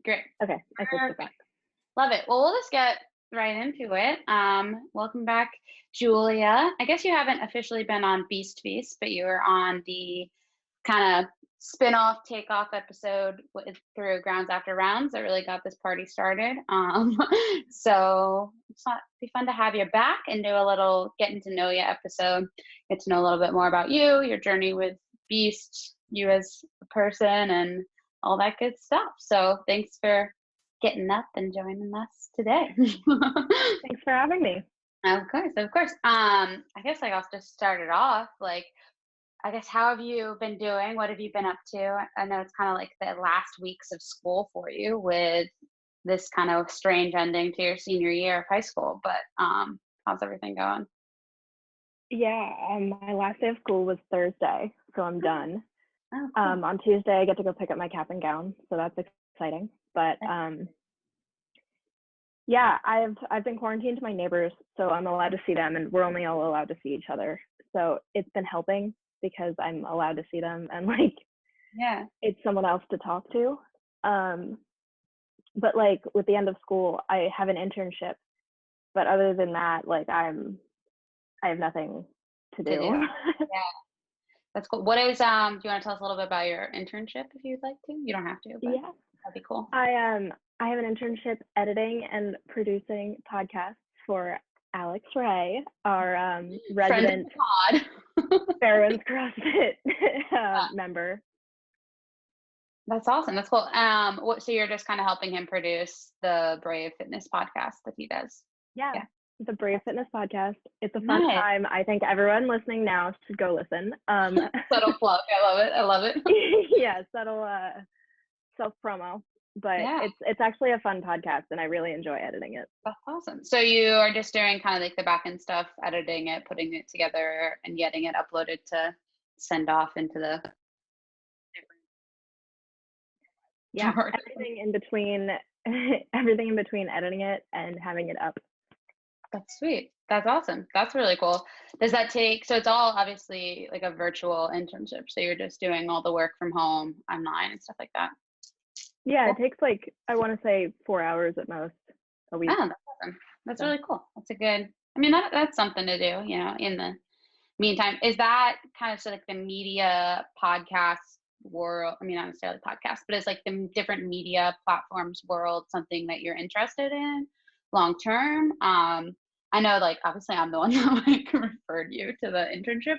Great. Okay, I fixed it Perfect. back. Love it. Well, we'll just get right into it. Welcome back, Julia. I guess you haven't officially been on Beast Feast, but you were on the kind of spin-off takeoff episode through Grounds After Rounds that really got this party started. So it's not be fun to have you back and do a little getting to know you episode, get to know a little bit more about you, your journey with Beast, you as a person, and all that good stuff. So thanks for getting up and joining us today. Thanks for having me. Of course, of course. I guess like I'll just start it off. Like, I guess how have you been doing? What have you been up to? I know it's kind of like the last weeks of school for you with this kind of strange ending to your senior year of high school. But how's everything going? Yeah, my last day of school was Thursday, so I'm done. Oh, cool. On Tuesday, I get to go pick up my cap and gown, so that's exciting. But yeah, I've been quarantined to my neighbors, so I'm allowed to see them, and we're only all allowed to see each other. So it's been helping because I'm allowed to see them, and like, Yeah. it's someone else to talk to. But like with the end of school, I have an internship. But other than that, like I have nothing to To do. do. Yeah. That's cool. What is do you want to tell us a little bit about your internship if you'd like to? You don't have to, but Yeah. that'd be cool. I have an internship editing and producing podcasts for Alex Ray, our Friend of resident the pod. Fairwinds CrossFit member. That's awesome. That's cool. So you're just kind of helping him produce the Brave Fitness podcast that he does. Yeah, Yeah. the Brave Fitness podcast. It's a fun Nice. time. I think everyone listening now should go listen. Subtle plug. I love it. I love it. Yeah, subtle self promo, but Yeah. it's actually a fun podcast, and I really enjoy editing it. That's awesome. So you are just doing kind of like the back end stuff, editing it, putting it together, and getting it uploaded to send off into the different Yeah, genres. everything in between editing it and having it up. That's sweet. That's awesome. That's really cool. Does that take, so it's all obviously like a virtual internship. So you're just doing all the work from home online and stuff like that. Yeah, Cool. it takes like, I want to say 4 hours at most a week. Oh, that's awesome. That's So really cool. That's a good, I mean, that's something to do, in the meantime. Is that kind of so like the media podcast world? I mean, not necessarily podcast, but it's like the different media platforms world, something that you're interested in long term? I know, like, obviously I'm the one that like referred you to the internship,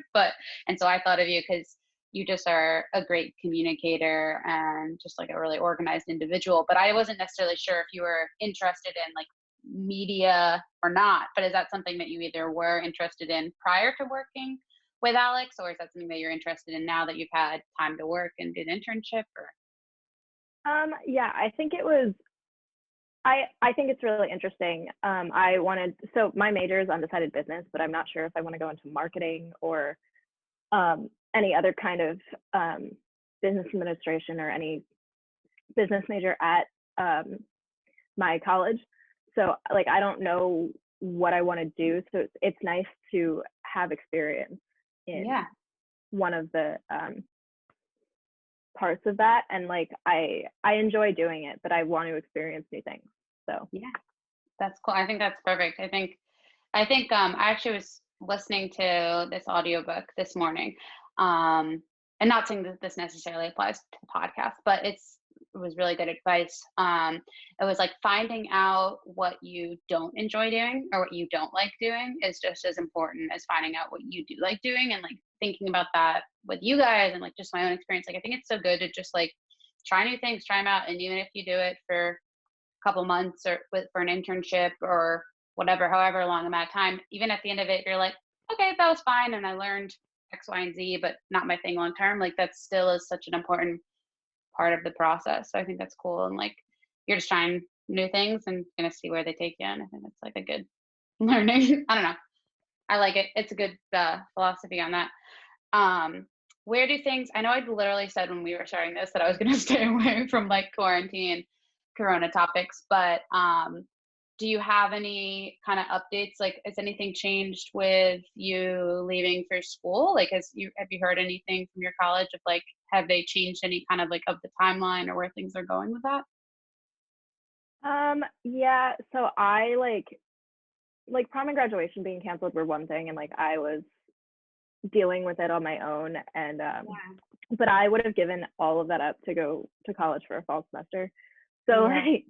and so I thought of you because you just are a great communicator and just like a really organized individual. But I wasn't necessarily sure if you were interested in like media or not. But is that something that you either were interested in prior to working with Alex, or is that something that you're interested in now that you've had time to work and do an internship? Or yeah, I think it was, I think it's really interesting. So my major is undecided business, but I'm not sure if I want to go into marketing or any other kind of business administration or any business major at my college. So like, I don't know what I want to do. So it's nice to have experience in yeah, one of the parts of that. And like, I enjoy doing it, but I want to experience new things. So yeah, that's cool. I think that's perfect. I actually was listening to this audiobook this morning. And not saying that this necessarily applies to the podcast, but it was really good advice. It was like finding out what you don't enjoy doing or what you don't like doing is just as important as finding out what you do like doing, and like thinking about that with you guys and like just my own experience. Like, I think it's so good to just like try new things, try them out. And even if you do it for couple months or for an internship or whatever, however long amount of time, even at the end of it, you're like, okay, that was fine. And I learned X, Y, and Z, but not my thing long term. Like, that still is such an important part of the process. So I think that's cool. And like, you're just trying new things and gonna see where they take you. And I think it's like a good learning. I don't know. I like it. It's a good philosophy on that. Where do things, I know I literally said when we were starting this that I was going to stay away from like quarantine corona topics, but do you have any kind of updates? Like, has anything changed with you leaving for school? Like, have you heard anything from your college of like, have they changed any kind of like of the timeline or where things are going with that? Yeah, so I like prom and graduation being canceled were one thing, and like I was dealing with it on my own, and Yeah. but I would have given all of that up to go to college for a fall semester. So Yeah. like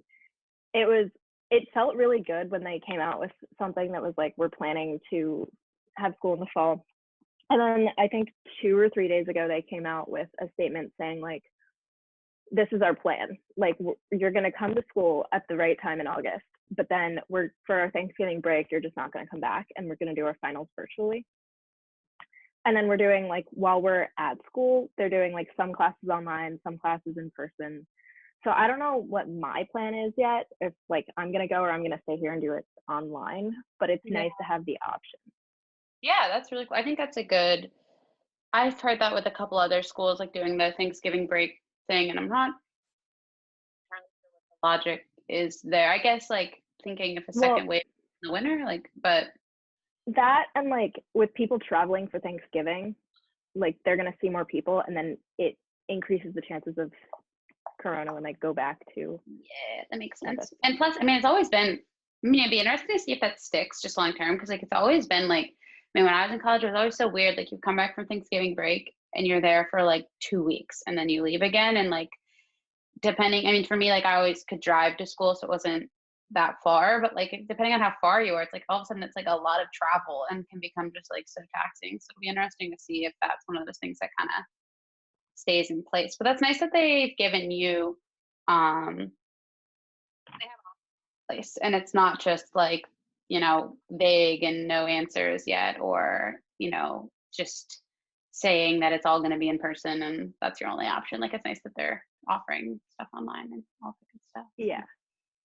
it was it felt really good when they came out with something that was like we're planning to have school in the fall. And then I think 2 or 3 days ago they came out with a statement saying like this is our plan. Like you're going to come to school at the right time in August, but then we're for our Thanksgiving break you're just not going to come back and we're going to do our finals virtually. And then we're doing like while we're at school, they're doing like some classes online, some classes in person. So I don't know what my plan is yet, if like I'm gonna go or I'm gonna stay here and do it online, but it's Yeah. nice to have the option. Yeah, that's really cool. I think that's a good I've heard that with a couple other schools, like doing the Thanksgiving break thing, and I'm not entirely sure what the logic is there. I guess like thinking if a second Well, wave in the winter, like, but that and like with people traveling for Thanksgiving, like they're gonna see more people and then it increases the chances of corona when they go back to yeah, that makes campus. sense. And plus, I mean, it's always been, I mean, it'd be interesting to see if that sticks just long term, because like it's always been like, I mean, when I was in college, it was always so weird. Like you come back from Thanksgiving break and you're there for like 2 weeks and then you leave again. And like, depending, I mean, for me, like I always could drive to school, so it wasn't that far, but like depending on how far you are, it's like all of a sudden it's like a lot of travel and can become just like so taxing. So it'll be interesting to see if that's one of those things that kind of stays in place. But that's nice that they've given you um they have a place and it's not just like, vague and no answers yet, or, just saying that it's all going to be in person and that's your only option. Like it's nice that they're offering stuff online and all the good stuff. Yeah.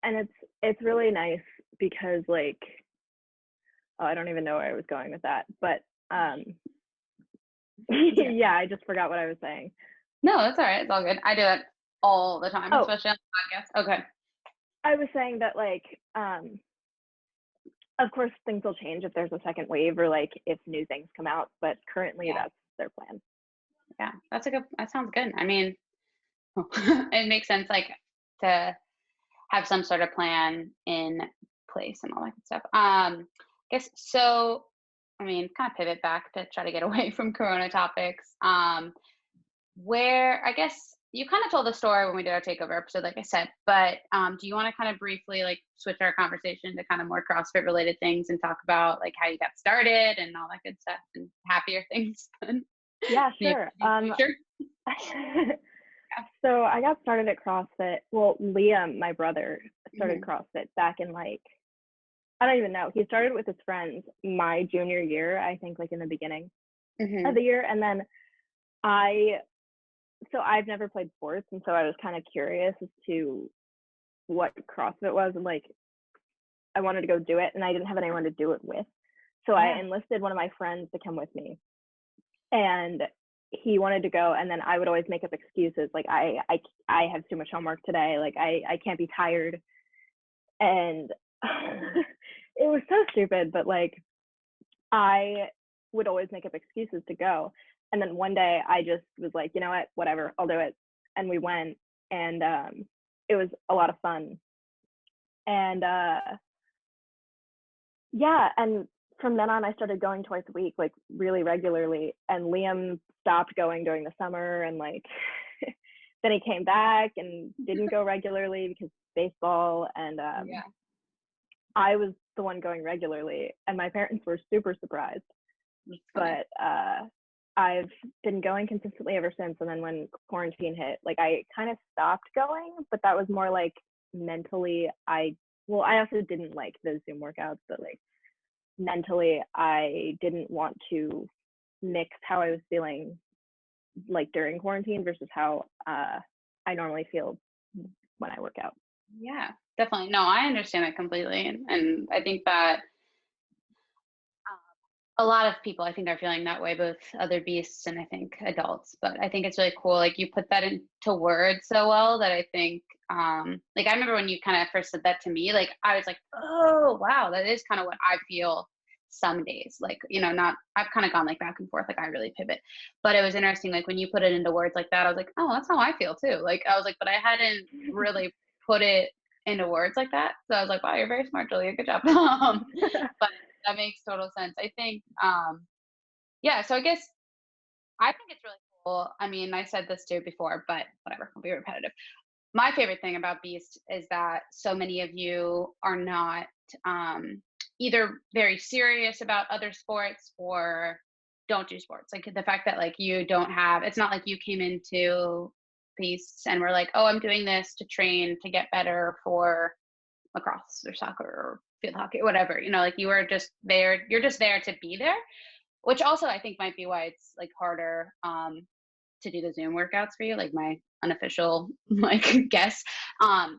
And it's really nice because like oh I don't even know where I was going with that. But Yeah. yeah, I just forgot what I was saying. No, that's all right. It's all good. I do it all the time, Oh, especially on the podcast. Okay. I was saying that like of course things will change if there's a second wave or like if new things come out, but currently Yeah. that's their plan. Yeah. That sounds good. I mean, it makes sense like to have some sort of plan in place and all that good stuff. Guess so. I mean, kind of pivot back to try to get away from Corona topics. Where I guess you kind of told the story when we did our takeover episode, like I said, but do you want to kind of briefly like switch our conversation to kind of more CrossFit related things and talk about like how you got started and all that good stuff and happier things than Yeah, the sure. future? So I got started at CrossFit. Well, Liam, my brother, started Hmm. CrossFit back in like I don't even know. He started with his friends my junior year, I think, like in the beginning of Hmm. the year. And then I, so I've never played sports. And so I was kind of curious as to what CrossFit was. And like, I wanted to go do it and I didn't have anyone to do it with. So I Yeah. enlisted one of my friends to come with me. And he wanted to go. And then I would always make up excuses. Like, I have too much homework today. Like, I can't be tired. And it was so stupid, but like, I would always make up excuses to go. And then one day I just was like, you know what, whatever, I'll do it. And we went and it was a lot of fun. And yeah, and from then on I started going twice a week, like really regularly. And Liam stopped going during the summer and like then he came back and didn't go regularly because baseball and Yeah. I was the one going regularly and my parents were super surprised. That's funny. But I've been going consistently ever since. And then when quarantine hit, like I kind of stopped going, but that was more like mentally. I also didn't like the Zoom workouts, but like mentally, I didn't want to mix how I was feeling like during quarantine versus how I normally feel when I work out. Yeah, definitely. No, I understand that completely. And I think that a lot of people I think are feeling that way, both other beasts and I think adults. But I think it's really cool. Like you put that into words so well that I think, like I remember when you kind of first said that to me, like I was like, oh wow, that is kind of what I feel some days. Like, not I've kind of gone like back and forth, like I really pivot. But it was interesting, like when you put it into words like that, I was like, oh, that's how I feel too. Like I was like, but I hadn't really put it into words like that. So I was like, wow, you're very smart, Julia. Good job. But that makes total sense. I think, yeah. So I guess I think it's really cool. I mean, I said this too before, but whatever, I'll be repetitive. My favorite thing about Beast is that so many of you are not either very serious about other sports or don't do sports. Like the fact that like you don't have, it's not like you came into Beast and were like, oh, I'm doing this to train to get better for lacrosse or soccer or field hockey, whatever. You know, like you are just there. You're just there to be there, which also I think might be why it's like harder to do the Zoom workouts for you, like my unofficial like guess,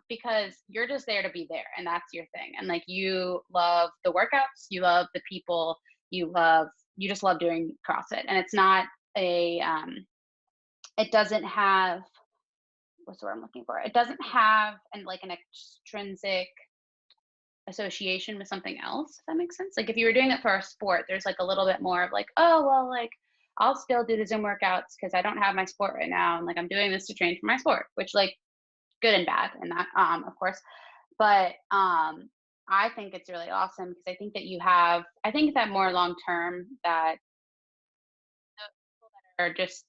because you're just there to be there and that's your thing. And like you love the workouts, you love the people, you just love doing CrossFit. And it's not a it doesn't have what's the word I'm looking for? It doesn't have an extrinsic association with something else, if that makes sense. Like if you were doing it for a sport, there's like a little bit more of like, oh well, like I'll still do the Zoom workouts because I don't have my sport right now, and like I'm doing this to train for my sport, which like good and bad in that, of course. But I think it's really awesome because I think that I think that more long term that or just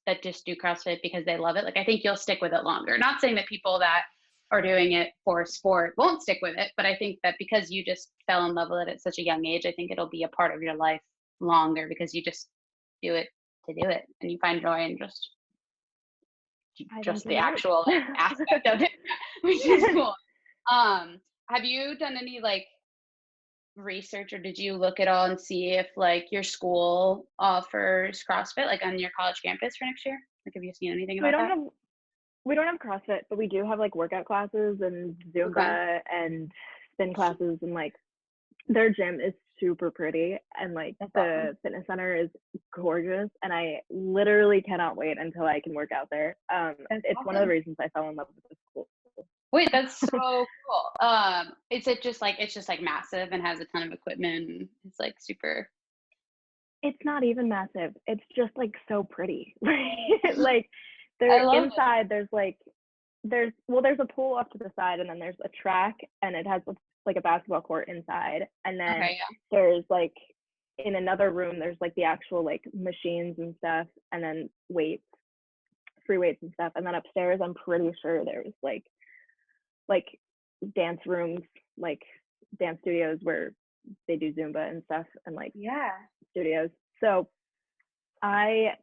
do CrossFit because they love it. Like I think you'll stick with it longer. Not saying that people that are doing it for sport won't stick with it, but I think that because you just fell in love with it at such a young age, I think it'll be a part of your life longer because you just do it to do it and you find joy in just the right. actual like aspect of it, which is cool. Have you done any like research or did you look at all and see if like your school offers CrossFit like on your college campus for next year? Like have you seen anything we about don't that? have we don't have CrossFit, but we do have like workout classes and Okay. Zumba and spin classes, and like their gym is super pretty, and like That's awesome. the fitness center is gorgeous, and I literally cannot wait until I can work out there. That's It's one of the awesome. reasons I fell in love with the school. Wait, that's so cool. Is it just like it's just like massive and has a ton of equipment and it's like super It's not even massive. It's just like so pretty. Like I they're love it. inside. There's a pool off to the side, and then there's a track, and it has like a basketball court inside, and then Okay, yeah. there's like in another room there's like the actual like machines and stuff, and then free weights and stuff, and then upstairs I'm pretty sure there's like dance rooms, like dance studios where they do Zumba and stuff, and like Yeah. studios. So I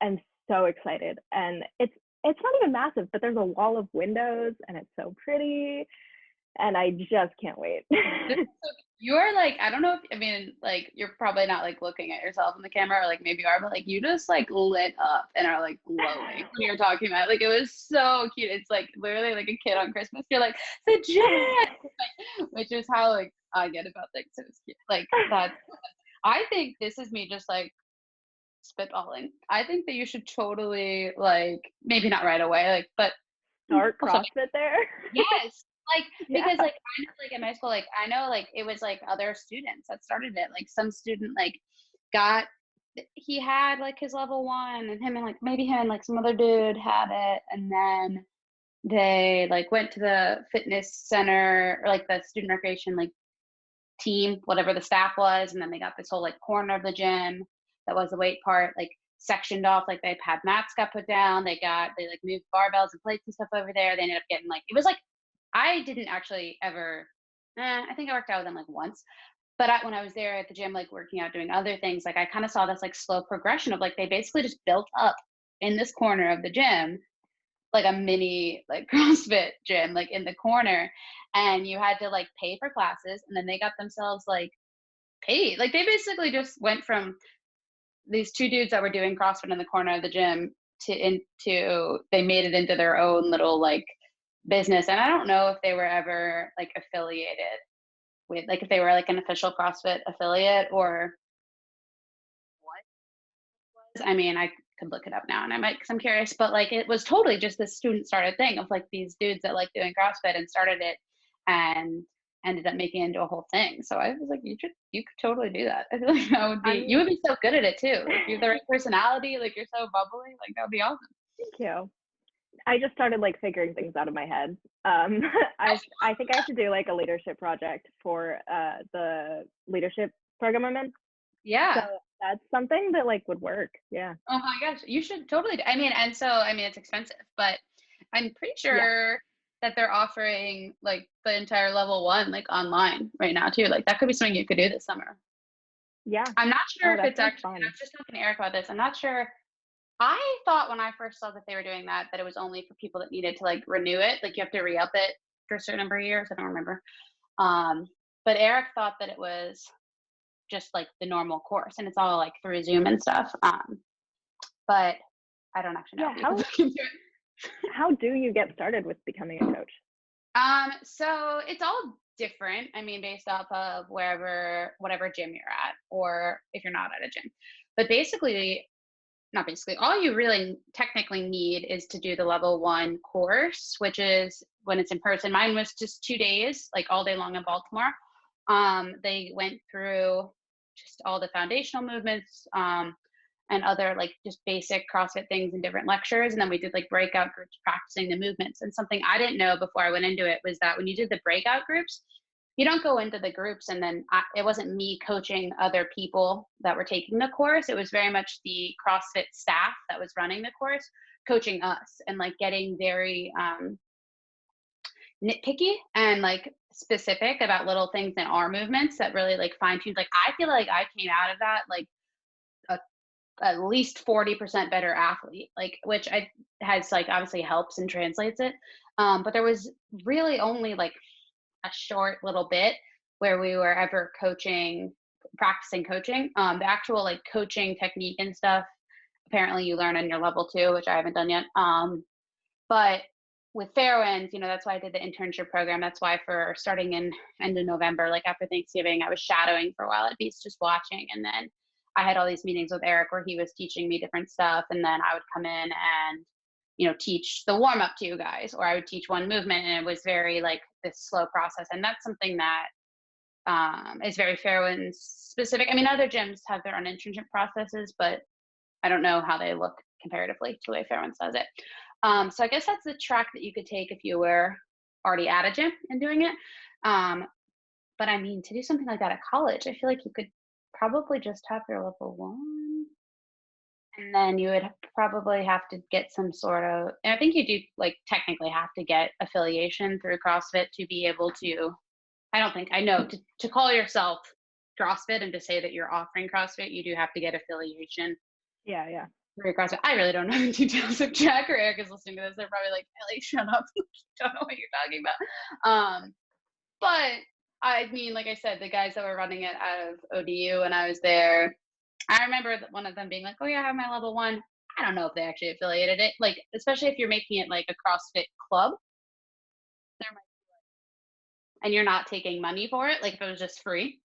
am so excited, and it's not even massive, but there's a wall of windows, and it's so pretty, and I just can't wait. You're like, I don't know if, I mean, like, you're probably not like looking at yourself in the camera, or like maybe you are, but like you just like lit up and are like glowing when you're talking about it. Like, it was so cute. It's like literally like a kid on Christmas. You're like, the jet, like, which is how like I get about things. So it's cute. Like, I think this is me just like spitballing. I think that you should totally like, maybe not right away, like, but Start also CrossFit there. yes, like Yeah. because like I know like in my school, like I know like it was like other students that started it. Like some student like got he had like his level one and him and like maybe him and like some other dude had it and then they like went to the fitness center or like the student recreation like team, whatever the staff was, and then they got this whole like corner of the gym that was the weight part, like sectioned off. Like they had mats got put down, they like moved barbells and plates and stuff over there. They ended up getting like it was like I didn't actually ever. I think I worked out with them like once, but when I was there at the gym, like working out, doing other things, like I kind of saw this like slow progression of like they basically just built up in this corner of the gym like a mini like CrossFit gym like in the corner, and you had to like pay for classes, and then they got themselves like paid. Like they basically just went from these two dudes that were doing CrossFit in the corner of the gym into they made it into their own little like business. And I don't know if they were ever like affiliated with like if they were like an official CrossFit affiliate or what. I mean, I could look it up now and I might because I'm curious, but like it was totally just this student started thing of like these dudes that like doing CrossFit and started it and ended up making it into a whole thing. So I was like, you could totally do that. I feel like that would I be you mean, would be so good at it too. Like you have the right personality, like you're so bubbly, like that would be awesome. thank you. I just started like figuring things out in my head. I think I have to do like a leadership project for the leadership program I'm in. So Yeah. that's something that like would work. Yeah. Oh my gosh, you should totally. I mean, and so I mean, it's expensive, but I'm pretty Yeah. sure that they're offering like the entire level one like online right now too. Like that could be something you could do this summer. Yeah. I'm not sure Oh, if that it's sounds actually. And I fun. was just talking to Eric about this. I'm not sure. I thought when I first saw that they were doing that, that it was only for people that needed to like renew it. Like you have to re-up it for a certain number of years. I don't remember. Um, but Eric thought that it was just like the normal course, and it's all like through Zoom and stuff. But I don't actually know. Yeah. You could look into it. How do you get started with becoming a coach? So it's all different. I mean, based off of whatever gym you're at, or if you're not at a gym. But basically, not basically, all you really technically need is to do the level one course, which is when it's in person. Mine was just 2 days, like all day long in Baltimore. They went through just all the foundational movements, and other like just basic CrossFit things in different lectures. And then we did like breakout groups practicing the movements. And something I didn't know before I went into it was that when you did the breakout groups, you don't go into the groups and then it wasn't me coaching other people that were taking the course. It was very much the CrossFit staff that was running the course coaching us and like getting very nitpicky and like specific about little things in our movements that really like fine tuned. Like I feel like I came out of that like a, at least 40% better athlete, like which I has like obviously helps and translates it. But there was really only like a short little bit where we were ever practicing coaching. The actual like coaching technique and stuff, apparently you learn in your level two, which I haven't done yet. But with Fairwinds, that's why I did the internship program. That's why for starting in end of November, like after Thanksgiving, I was shadowing for a while at Beast, just watching. And then I had all these meetings with Eric where he was teaching me different stuff. And then I would come in and teach the warm up to you guys, or I would teach one movement, and it was very like this slow process. And that's something that is very Fairwinds specific. I mean, other gyms have their own internship processes, but I don't know how they look comparatively to the way Fairwinds does it. So I guess that's the track that you could take if you were already at a gym and doing it. But I mean, to do something like that at college, I feel like you could probably just have your level one. And then you would probably have to get some sort of, and I think you do like technically have to get affiliation through CrossFit to be able to, I know to call yourself CrossFit and to say that you're offering CrossFit, you do have to get affiliation Yeah, yeah. through CrossFit. I really don't know the details. If Jack or Eric is listening to this, they're probably like, Ellie, shut up. Don't know what you're talking about. But I mean, like I said, the guys that were running it out of ODU when I was there, I remember one of them being like, "Oh yeah, I have my level one." I don't know if they actually affiliated it, like especially if you're making it like a CrossFit club, there might, and you're not taking money for it. Like if it was just free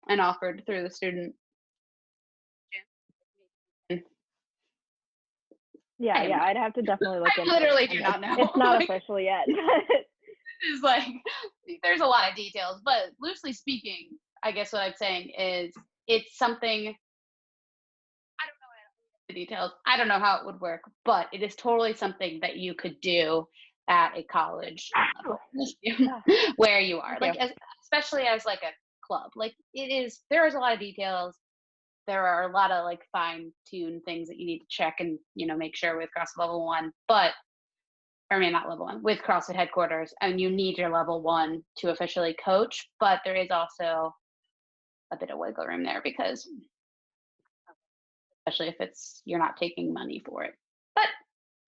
and offered through the student gym. Yeah, yeah. I'd have to definitely look I into it. literally do And not know. it's not Like, official yet. is like there's a lot of details, but loosely speaking, I guess what I'm saying is it's something. I don't know the details. I don't know how it would work, but it is totally something that you could do at a college level Yeah, where you are, thank like especially as like a club. Like it is. There is a lot of details. There are a lot of like fine tuned things that you need to check and make sure with CrossFit level one, but I mean not level one with CrossFit headquarters, and you need your level one to officially coach. But there is also a bit of wiggle room there because especially if you're not taking money for it. But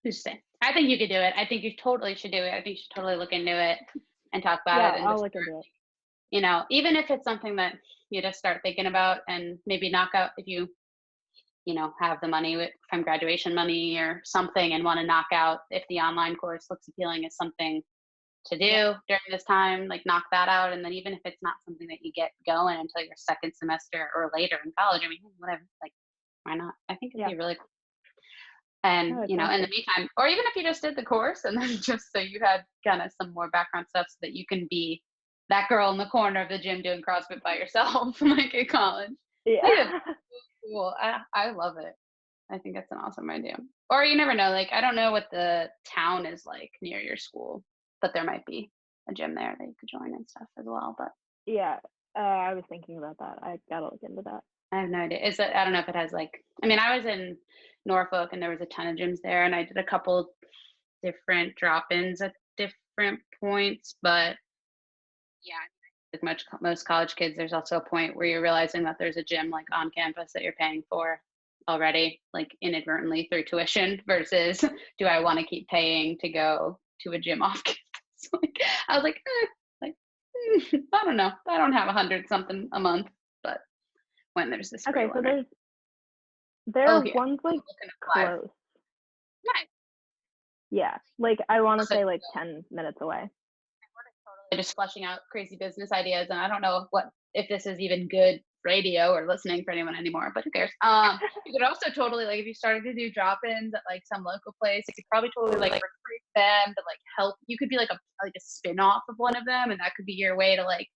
who's to say? I think you could do it. I think you totally should do it. I think you should totally look into it and talk about yeah, it and I'll just look into it. even if it's something that you just start thinking about and maybe knock out if you have the money from graduation money or something and want to knock out if the online course looks appealing as something to do Yeah. during this time, like knock that out. And then even if it's not something that you get going until your second semester or later in college, I mean, whatever, like why not? I think it'd Yeah. be really cool. And, Oh, it in sounds the good. meantime, or even if you just did the course and then just so you had kind of some more background stuff so that you can be that girl in the corner of the gym doing CrossFit by yourself, like in college. I think Yeah. it's cool. I love it. I think that's an awesome idea. Or you never know, like, I don't know what the town is like near your school, but there might be a gym there that you could join and stuff as well, but Yeah, I was thinking about that. I gotta look into that. I have no idea. Is it, I don't know if it has like, I mean, I was in Norfolk and there was a ton of gyms there and I did a couple different drop-ins at different points, but yeah, like most college kids, there's also a point where you're realizing that there's a gym like on campus that you're paying for already, like inadvertently through tuition versus do I want to keep paying to go to a gym off campus? Like, I was like, I don't know. I don't have 100 something a month, but when there's this free Okay, so one, right? there's Oh yeah, ones like looking at live. close. Nice. Yeah, like I want to So say like 10 minutes away. just fleshing out crazy business ideas, and I don't know what if this is even good radio or listening for anyone anymore, but who cares? You could also totally like if you started to do drop-ins at like some local place, you could probably totally like recruit them to like help. You could be like a spin-off of one of them, and that could be your way to like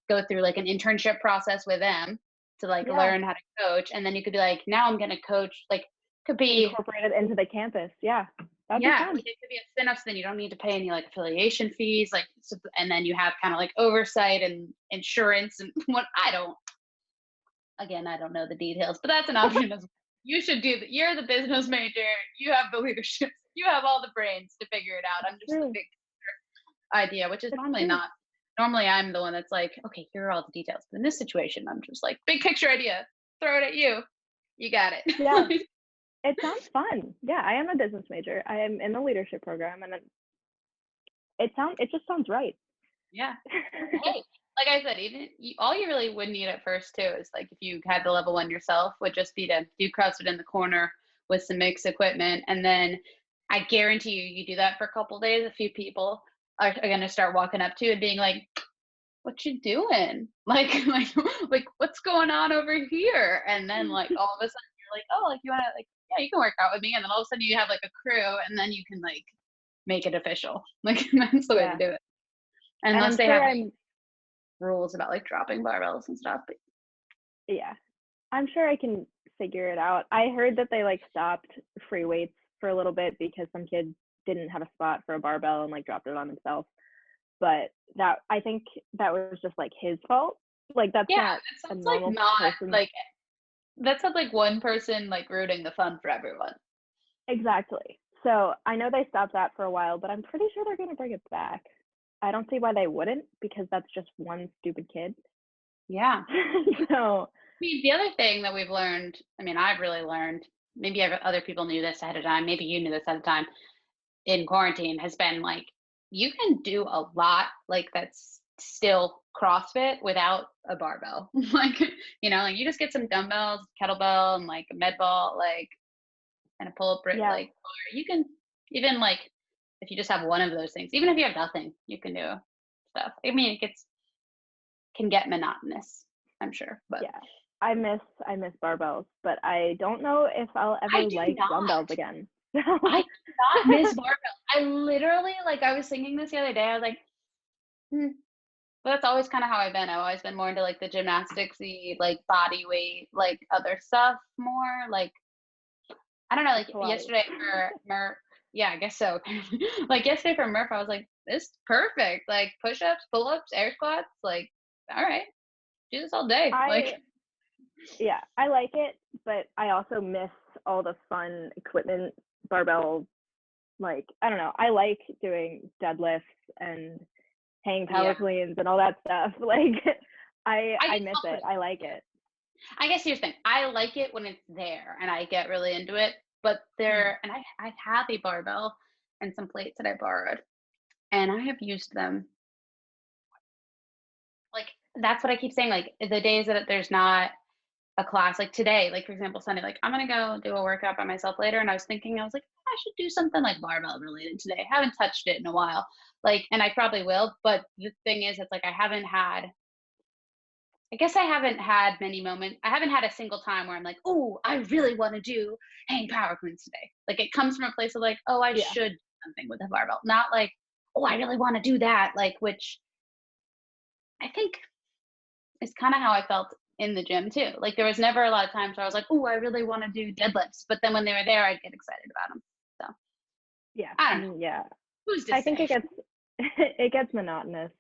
go through like an internship process with them to like Yeah, learn how to coach, and then you could be like, now I'm gonna coach. Like could be incorporated into the campus. Yeah, that'd be yeah, fun. like it could be a spin-off, so then you don't need to pay any like affiliation fees, like, and then you have kind of like oversight and insurance and what I don't. Again, I don't know the details, but that's an option as well. You should do that. You're the business major. You have the leadership. You have all the brains to figure it out. I'm just the True. big idea, which is It's normally true. not. Normally, I'm the one that's like, okay, here are all the details. But in this situation, I'm just like, big picture idea. Throw it at you. You got it. Yeah, it sounds fun. Yeah, I am a business major. I am in the leadership program, and it just sounds right. Yeah. Hey, like I said, even all you really would need at first too is like if you had the level one yourself, would just be to do CrossFit in the corner with some mixed equipment, and then I guarantee you, you do that for a couple days, a few people are going to start walking up to you and being like, "What you doing? Like what's going on over here?" And then like all of a sudden you're like, "Oh, like you want to like yeah, you can work out with me," and then all of a sudden you have like a crew, and then you can like make it official. Like that's the way to Yeah, do it, and unless I'm they sure have like rules about like dropping barbells and stuff. But yeah, I'm sure I can figure it out. I heard that they like stopped free weights for a little bit because some kids didn't have a spot for a barbell and like dropped it on themselves. But that I think that was just like his fault. Like that's yeah, not that a sounds like normal not person. like that sounds like one person like ruining the fun for everyone. Exactly. So I know they stopped that for a while, but I'm pretty sure they're gonna bring it back. I don't see why they wouldn't because that's just one stupid kid. Yeah. So I mean, the other thing that we've learned, I mean, I've really learned, maybe other people knew this ahead of time, maybe you knew this ahead of time in quarantine, has been like, you can do a lot like that's still CrossFit without a barbell. Like, like you just get some dumbbells, kettlebell, and like a med ball, like, and a pull up, yeah, like, or you can even like, if you just have one of those things, even if you have nothing, you can do stuff. I mean, can get monotonous, I'm sure, but yeah. I miss barbells, but I don't know if I'll I ever do like dumbbells not. again. I do not miss barbell. I literally like I was thinking this the other day. I was like, but that's always kind of how I've been. I've always been more into like the gymnasticsy, like body weight, like other stuff more. Like I don't know, like Pilates. yesterday for Murph. Yeah, I guess so. Like yesterday for Murph, I was like, this is perfect. Like push ups, pull ups, air squats. Like, all right, do this all day. I Like, Yeah, I like it, but I also miss all the fun equipment, barbell. Like I don't know, I like doing deadlifts and hang yeah. power cleans and all that stuff. Like I I guess miss it. I like it. I guess here's the thing. I like it when it's there and I get really into it. But Mhm. and I have a barbell and some plates that I borrowed, and I have used them. Like that's what I keep saying. Like the days that there's not a class, like today, like for example, Sunday, like I'm gonna go do a workout by myself later, and I was thinking, I was like, I should do something like barbell related today. I haven't touched it in a while, like, and I probably will. But the thing is, it's like I guess I haven't had many moments. I haven't had a single time where I'm like, oh, I really want to do hang power cleans today. Like it comes from a place of like, oh, I Yeah. should do something with a barbell, not like, oh, I really want to do that. Like, which I think is kind of how I felt in the gym too. Like there was never a lot of times where I was like, oh, I really want to do deadlifts. But then when they were there, I'd get excited about them. So Yeah. I don't know. Yeah. Who's to I think say? it gets it gets monotonous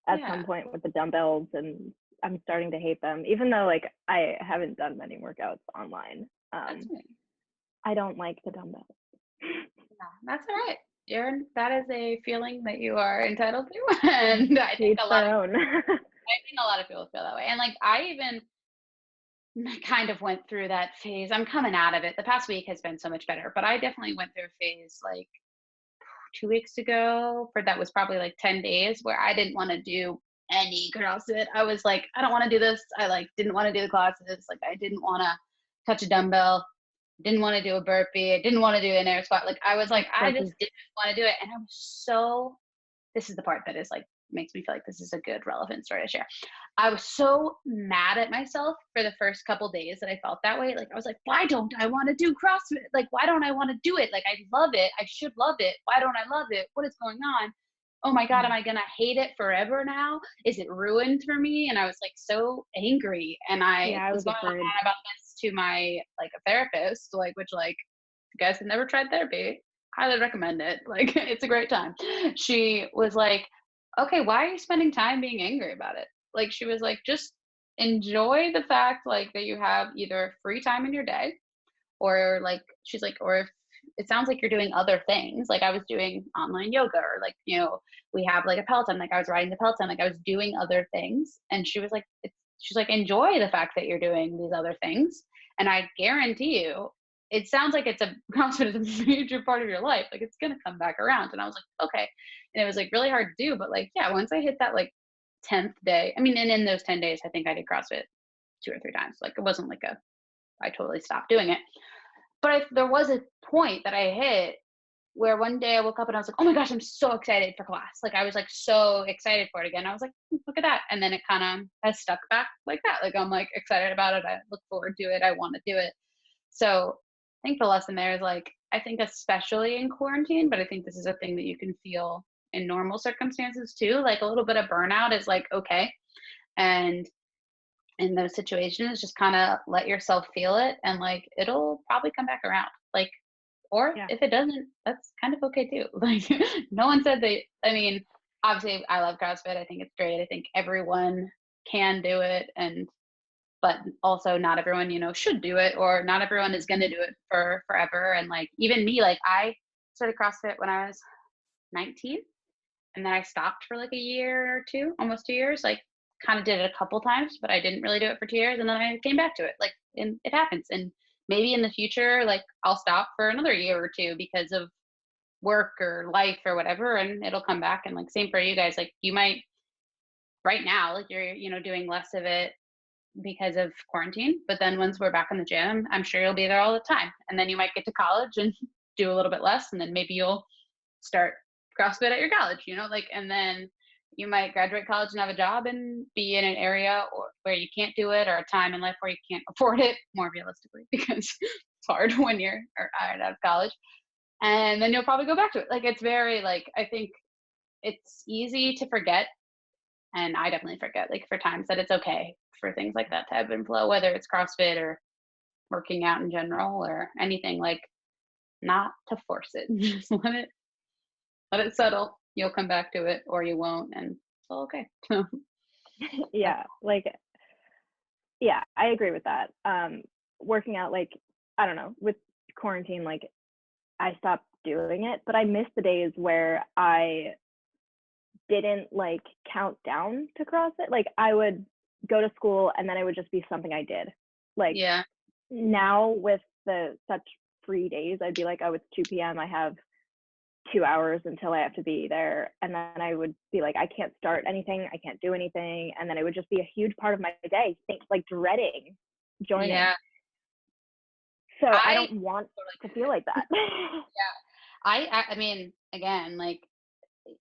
at Yeah, some point with the dumbbells, and I'm starting to hate them, even though like I haven't done many workouts online. that's me. I don't like the dumbbells. Yeah, that's all right. That is a feeling that you are entitled to. And I To think each their own. a lot of people feel that way. And like I even kind of went through that phase. I'm coming out of it. The past week has been so much better, but I definitely went through a phase like 2 weeks ago for that was probably like 10 days where I didn't want to do any CrossFit. I was like, I don't want to do this. I like didn't want to do the classes. Like I didn't want to touch a dumbbell, didn't want to do a burpee. I didn't want to do an air squat. Like I was like, I That's just didn't want to do it. And I was so, this is the part that is like, makes me feel like this is a good relevant story to share. I was so mad at myself for the first couple days that I felt that way. Like I was like, why don't I want to do CrossFit? Like, why don't I want to do it? Like I love it. I should love it. Why don't I love it? What is going on? Oh my God, am I going to hate it forever now? Is it ruined for me? And I was like so angry. And I yeah, I was was going on afraid. about this to my like a therapist, like which like if you guys have never tried therapy, highly recommend it. Like it's a great time. She was like, okay, why are you spending time being angry about it? Like she was like, just enjoy the fact like that you have either free time in your day or like she's like, or if it sounds like you're doing other things. Like I was doing online yoga or like, we have like a Peloton, like I was riding the Peloton, like I was doing other things. And she was like, she's like, enjoy the fact that you're doing these other things. And I guarantee you, it sounds like it's a CrossFit is a major part of your life. Like it's gonna come back around. And I was like, okay. And it was like really hard to do, but like, yeah, once I hit that like 10th day, I mean, and in those 10 days, I think I did CrossFit 2 or 3 times. Like it wasn't like I totally stopped doing it. But there was a point that I hit where one day I woke up and I was like, oh my gosh, I'm so excited for class. Like I was like so excited for it again. I was like, look at that. And then it kind of has stuck back like that. Like I'm like excited about it. I look forward to it. I want to do it. So I think the lesson there is like, I think especially in quarantine, but I think this is a thing that you can feel in normal circumstances too. Like a little bit of burnout is like, okay. And in those situations, just kind of let yourself feel it and like it'll probably come back around. Like, or Yeah. if it doesn't, that's kind of okay too. Like, no one said they, I mean, obviously, I love CrossFit. I think it's great. I think everyone can do it. But also not everyone, should do it or not everyone is going to do it for forever. And like, even me, like, I started CrossFit when I was 19 and then I stopped for like a year or two, almost 2 years. Like, kind of did it a couple times, but I didn't really do it for 2 years. And then I came back to it. Like, and it happens. And maybe in the future, like, I'll stop for another year or two because of work or life or whatever, and it'll come back. And like, same for you guys. Like, you might right now, like, you're, doing less of it because of quarantine. But then once we're back in the gym, I'm sure you'll be there all the time. And then you might get to college and do a little bit less. And then maybe you'll start CrossFit at your college, like, and then you might graduate college and have a job and be in an area where you can't do it or a time in life where you can't afford it more realistically because it's hard when you're out of college. And then you'll probably go back to it. Like, it's very like, I think it's easy to forget. And I definitely forget like for times that it's okay for things like that to ebb and flow, whether it's CrossFit or working out in general or anything, like not to force it. Just let it settle. You'll come back to it or you won't, and it's all okay. Yeah, like yeah, I agree with that. Working out, like, I don't know, with quarantine, like I stopped doing it, but I miss the days where I didn't like count down to CrossFit. Like I would go to school and then it would just be something I did. Like Yeah. now with the such free days, I'd be like, oh, it's 2 p.m. I have 2 hours until I have to be there. And then I would be like, I can't start anything. I can't do anything. And then it would just be a huge part of my day, like dreading joining. Yeah. So I don't want to feel like that. Yeah. I mean, again, like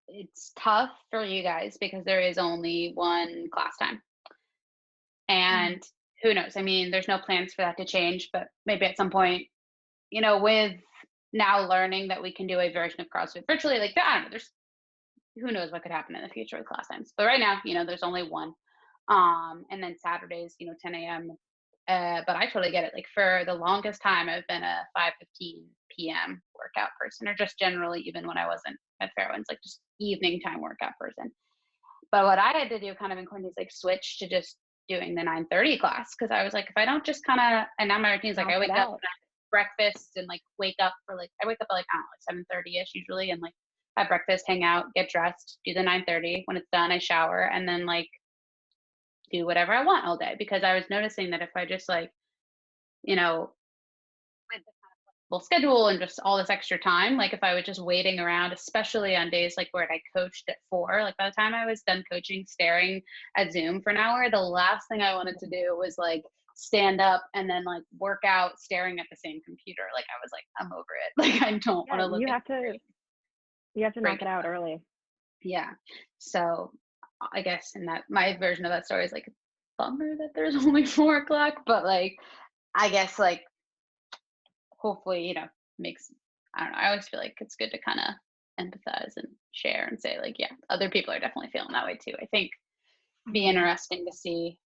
it's tough for you guys because there is only one class time. And who knows? I mean, there's no plans for that to change, but maybe at some point, with now learning that we can do a version of CrossFit virtually, like I don't know, who knows what could happen in the future with class times. But right now, there's only one. And then Saturdays, 10 a.m. But I totally get it. Like for the longest time, I've been a 5:15 p.m. workout person, or just generally, even when I wasn't at Fairwinds, like just evening time workout person. But what I had to do kind of in quarantine is like switch to just doing the 9:30 class, because I was like, if I don't just kind of, and now my routine is like Knock I it wake up and out. I have breakfast and like wake up for like I wake up at like I don't know, like 7:30 ish usually, and like have breakfast, hang out, get dressed, do the 9:30. When it's done, I shower and then like do whatever I want all day, because I was noticing that if I just like, you know, with the kind of flexible schedule and just all this extra time, like if I was just waiting around, especially on days like where I coached at 4, like by the time I was done coaching, staring at Zoom for an hour, the last thing I wanted to do was like stand up and then like work out staring at the same computer. Like I was like, I'm over it. Like I don't want Yeah, to look at you have to knock break. it out early. Yeah. So I guess in that my version of that story is like bummer that there's only 4 o'clock, but like I guess like hopefully, makes I don't know, I always feel like it's good to kind of empathize and share and say like, yeah, other people are definitely feeling that way too. I think be Mhm. interesting to see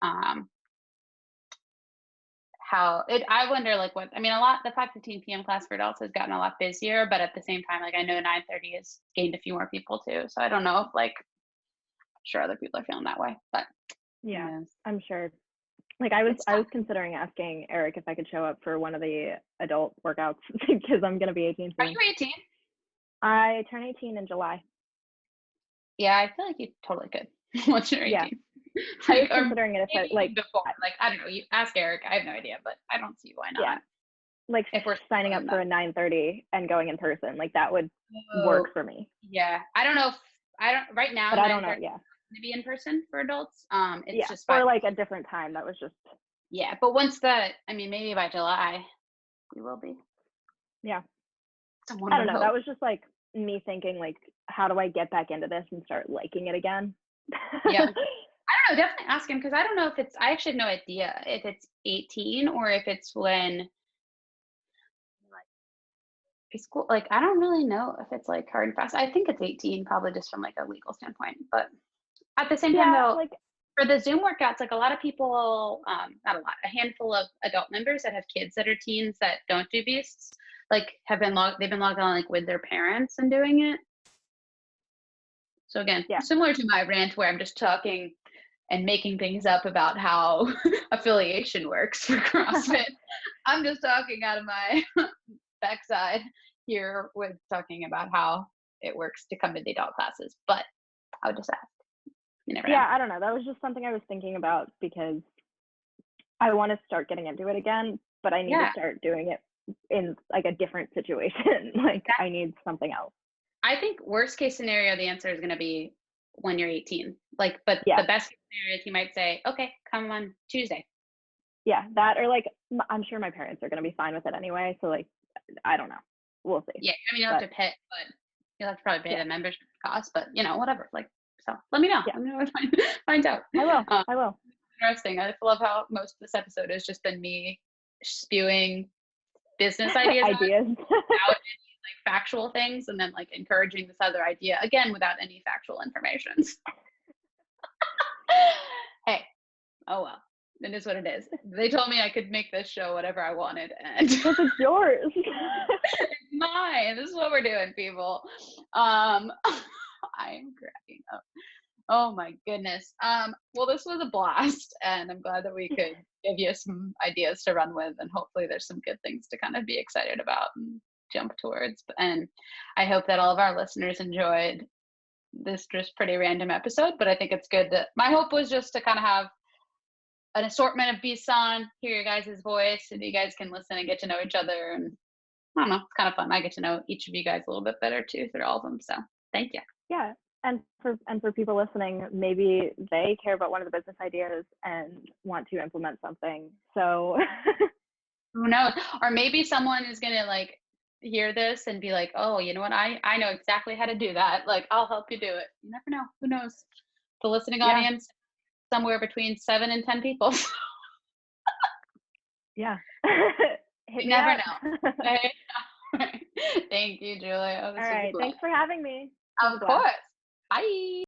how it I wonder like what I mean a lot the 5:15 p.m. class for adults has gotten a lot busier, but at the same time, like I know 9:30 has gained a few more people too. So I don't know if like sure other people are feeling that way, but who Yeah, knows? I'm sure. Like I was It's I tough. was considering asking Eric if I could show up for one of the adult workouts because I'm gonna be 18 Are soon. you 18? I turn 18 in July. Yeah, I feel like you totally could once you're Yeah, 18. I Like, was or considering it if I maybe even like before. Like, I don't know. You ask Eric. I have no idea, but I don't see why yeah, not. like If we're signing still up in for that. a 9:30 and going in person. Like that would work Oh, for me. yeah. I don't know if I don't right now. But I don't know. 9:30 Yeah, to be in person for adults. It's yeah, just or five. like a different time. That was just Yeah, but once the, I mean, maybe by July we will be. yeah. Someone I don't would know. That hope. was just like me thinking like, how do I get back into this and start liking it again? Yeah. I don't know. Definitely ask him, because I don't know if it's. I actually have no idea if it's 18 or if it's when school, like, I don't really know if it's, like, hard and fast. I think it's 18 probably just from, like, a legal standpoint, but at the same time, Yeah, though, like for the Zoom workouts, like, a lot of people, not a lot, a handful of adult members that have kids that are teens that don't do beasts, like, they've been logged on, like, with their parents and doing it. So again, yeah. similar to my rant where I'm just talking and making things up about how affiliation works for CrossFit. I'm just talking out of my backside here with talking about how it works to come to the adult classes. But I would just ask. You never know. Yeah, I don't know. That was just something I was thinking about because I want to start getting into it again, but I need to Yeah. start doing it in like a different situation. Like That, I need something else. I think worst case scenario, the answer is going to be when you're 18. Like, but the Yeah. best case scenario is he might say, okay, come on Tuesday. Yeah, that or like I'm sure my parents are going to be fine with it anyway, so like I don't know. We'll see. Yeah. I mean, you'll have But to pay, but you'll have to probably pay yeah. the membership cost, but whatever. Like, so let me know. Yeah. Let me know if I find out. I will. Um, I will. Interesting. I love how most of this episode has just been me spewing business ideas out Ideas. without any like factual things, and then like encouraging this other idea again without any factual information. Hey, oh well. It is what it is. They told me I could make this show whatever I wanted, and Because it's yours. it's mine. This is what we're doing, people. I'm cracking up. Oh my goodness. Well, this was a blast, and I'm glad that we could give you some ideas to run with, and hopefully there's some good things to kind of be excited about and jump towards. And I hope that all of our listeners enjoyed this just pretty random episode, but I think it's good that my hope was just to kind of have an assortment of beasts on, hear your guys' voice, and you guys can listen and get to know each other. And I don't know, it's kind of fun. I get to know each of you guys a little bit better too through all of them. So thank you. Yeah. And for people listening, maybe they care about one of the business ideas and want to implement something. So Who knows? Or maybe someone is gonna like hear this and be like, oh, you know what? I know exactly how to do that. Like, I'll help you do it. You never know. Who knows? The listening yeah, audience, somewhere between 7 and 10 people. yeah. Hit You me never up. know. Okay? Thank you, Julia. Oh, All this was a right. blast. Thanks for having me. It was a Of blast. course. Bye.